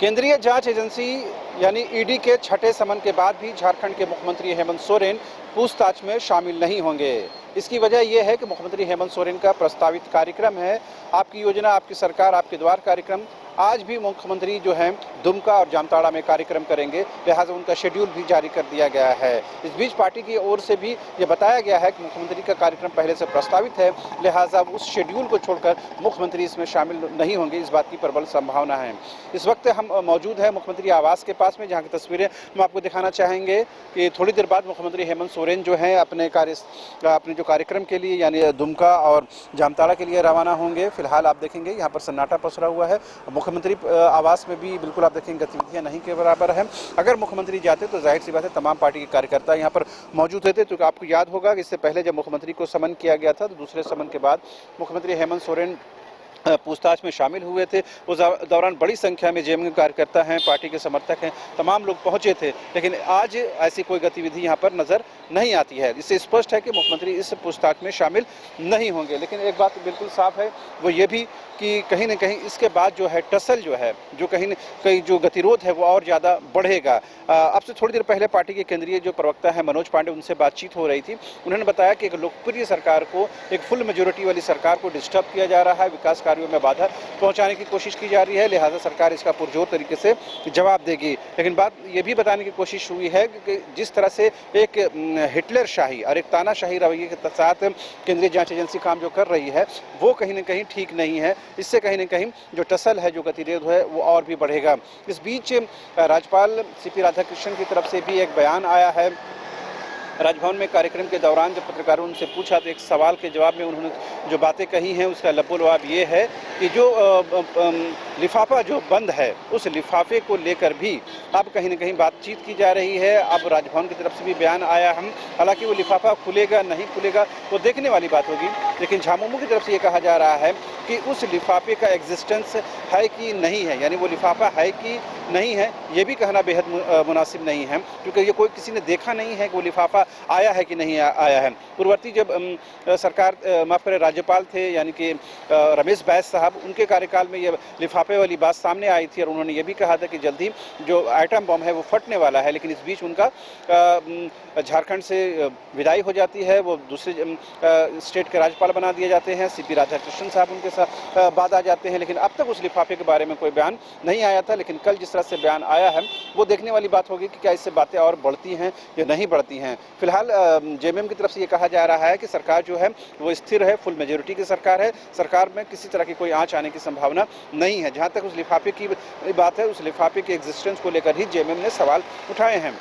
केंद्रीय जांच एजेंसी यानी ईडी के छठे समन के बाद भी झारखंड के मुख्यमंत्री हेमंत सोरेन पूछताछ में शामिल नहीं होंगे। इसकी वजह यह है कि मुख्यमंत्री हेमंत सोरेन का प्रस्तावित कार्यक्रम है आपकी योजना आपकी सरकार आपके द्वार कार्यक्रम। आज भी मुख्यमंत्री जो हैं दुमका और जामताड़ा में कार्यक्रम करेंगे, लिहाजा उनका शेड्यूल भी जारी कर दिया गया है। इस बीच पार्टी की ओर से भी ये बताया गया है कि मुख्यमंत्री का कार्यक्रम पहले से प्रस्तावित है, लिहाजा उस शेड्यूल को छोड़कर मुख्यमंत्री इसमें शामिल नहीं होंगे, इस बात की प्रबल संभावना है। इस वक्त हम मौजूद हैं मुख्यमंत्री आवास के पास में, जहाँ की तस्वीरें हम आपको दिखाना चाहेंगे कि थोड़ी देर बाद मुख्यमंत्री हेमंत सोरेन जो हैं अपने जो कार्यक्रम के लिए यानी दुमका और जामताड़ा के लिए रवाना होंगे। फिलहाल आप देखेंगे यहाँ पर सन्नाटा पसरा हुआ है। मुख्यमंत्री आवास में भी बिल्कुल आप देखेंगे गतिविधियां नहीं के बराबर है। अगर मुख्यमंत्री जाते तो जाहिर सी बात है तमाम पार्टी के कार्यकर्ता यहाँ पर मौजूद रहते। तो आपको याद होगा कि इससे पहले जब मुख्यमंत्री को समन किया गया था तो दूसरे समन के बाद मुख्यमंत्री हेमंत सोरेन पूछताछ में शामिल हुए थे। उस दौरान बड़ी संख्या में जेएमयू कार्यकर्ता हैं, पार्टी के समर्थक हैं, तमाम लोग पहुंचे थे, लेकिन आज ऐसी कोई गतिविधि यहां पर नजर नहीं आती है। इससे स्पष्ट है कि मुख्यमंत्री इस पूछताछ में शामिल नहीं होंगे। लेकिन एक बात बिल्कुल साफ है, वो ये भी कि कहीं न कहीं इसके बाद जो है टसल जो है, जो कहीं न कहीं जो गतिरोध है वो और ज़्यादा बढ़ेगा। अब से थोड़ी देर पहले पार्टी के केंद्रीय जो प्रवक्ता है मनोज पांडे, उनसे बातचीत हो रही थी। उन्होंने बताया कि एक लोकप्रिय सरकार को, एक फुल मेजोरिटी वाली सरकार को डिस्टर्ब किया जा रहा है, विकास कार्यों में बाधा पहुंचाने की कोशिश की जा रही है, लिहाजा सरकार इसका पुरजोर तरीके से जवाब देगी। लेकिन बात ये भी बताने की कोशिश हुई है कि जिस तरह से एक हिटलर शाही और एक तानाशाही रवैये के साथ केंद्रीय जांच एजेंसी काम जो कर रही है वो कहीं न कहीं ठीक नहीं है। इससे कहीं न कहीं जो टसल है, जो गतिरोध है वो और भी बढ़ेगा। इस बीच राज्यपाल सीपी राधाकृष्णन की तरफ से भी एक बयान आया है। राजभवन में कार्यक्रम के दौरान जब पत्रकारों उनसे पूछा तो एक सवाल के जवाब में उन्होंने जो बातें कही हैं उसका लबोलवाब ये है कि जो लिफाफा जो बंद है उस लिफाफे को लेकर भी अब कहीं न कहीं बातचीत की जा रही है। अब राजभवन की तरफ से भी बयान आया हम, हालांकि वो लिफाफा खुलेगा नहीं खुलेगा वो देखने वाली बात होगी, लेकिन झामुमो की तरफ से ये कहा जा रहा है कि उस लिफाफे का एग्जिस्टेंस है कि नहीं है, यानी वो लिफाफा है कि नहीं है, ये भी कहना बेहद मुनासिब नहीं है, क्योंकि ये कोई किसी ने देखा नहीं है कि वो लिफाफा आया है कि नहीं आया है। पूर्ववर्ती जब सरकार माफ करें राज्यपाल थे यानी कि रमेश बैस साहब, उनके कार्यकाल में ये लिफाफे वाली बात सामने आई थी और उन्होंने ये भी कहा था कि जल्दी जो आइटम बम है वो फटने वाला है। लेकिन इस बीच उनका झारखंड से विदाई हो जाती है, वो दूसरे स्टेट के राज्यपाल बना दिए जाते हैं, सीपी राधाकृष्णन साहब उनके साथ बाद आ जाते हैं। लेकिन अब तक उस लिफाफे के बारे में कोई बयान नहीं आया था, लेकिन कल जिस तरह से बयान आया है वो देखने वाली बात होगी कि क्या इससे बातें और बढ़ती हैं या नहीं बढ़ती हैं। फिलहाल जेएमएम की तरफ से ये कहा जा रहा है कि सरकार जो है वो स्थिर है, फुल मेजोरिटी की सरकार है, सरकार में किसी तरह की कोई आंच आने की संभावना नहीं है। जहां तक उस लिफाफे की बात है, उस लिफाफे के एग्जिस्टेंस को लेकर ही जेएमएम ने सवाल उठाए हैं।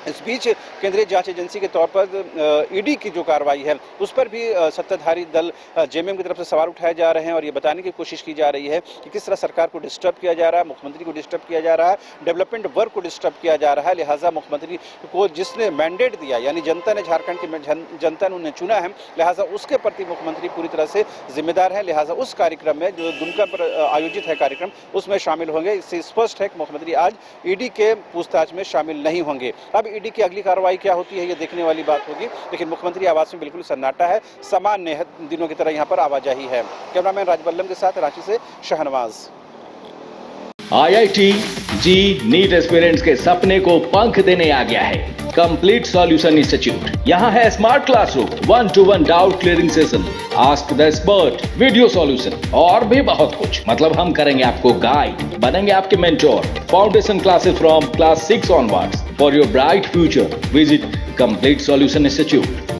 इस बीच केंद्रीय जांच एजेंसी के तौर पर ईडी की जो कार्रवाई है उस पर भी सत्ताधारी दल जेएमएम की तरफ से सवाल उठाए जा रहे हैं और ये बताने की कोशिश की जा रही है कि किस तरह सरकार को डिस्टर्ब किया जा रहा है, मुख्यमंत्री को डिस्टर्ब किया जा रहा है, डेवलपमेंट वर्क को डिस्टर्ब किया जा रहा है। लिहाजा मुख्यमंत्री को जिसने मैंडेट दिया, यानी जनता ने, झारखंड की जनता ने उन्हें चुना है, लिहाजा उसके प्रति मुख्यमंत्री पूरी तरह से जिम्मेदार है। लिहाजा उस कार्यक्रम में जो दुमका पर आयोजित है कार्यक्रम उसमें शामिल होंगे। इससे स्पष्ट है कि मुख्यमंत्री आज ईडी के पूछताछ में शामिल नहीं होंगे। अब ईडी की अगली कार्रवाई क्या होती है ये देखने वाली बात होगी, लेकिन मुख्यमंत्री आवास में बिल्कुल सन्नाटा है, सामान्य दिनों की तरह यहां पर आवाजाही है। कैमरामैन राजबल्लम के साथ रांची से शहनवाज। IIT जी नीट एस्पिरेंट्स के सपने को पंख देने आ गया है कंप्लीट सॉल्यूशन इंस्टीट्यूट। यहाँ है smart classroom, 1-to-1 doubt clearing session, ask the expert, video solution और भी बहुत कुछ। मतलब हम करेंगे आपको गाइड, बनेंगे आपके mentor. Foundation classes from class 6 onwards for your bright future. Visit complete solution institute.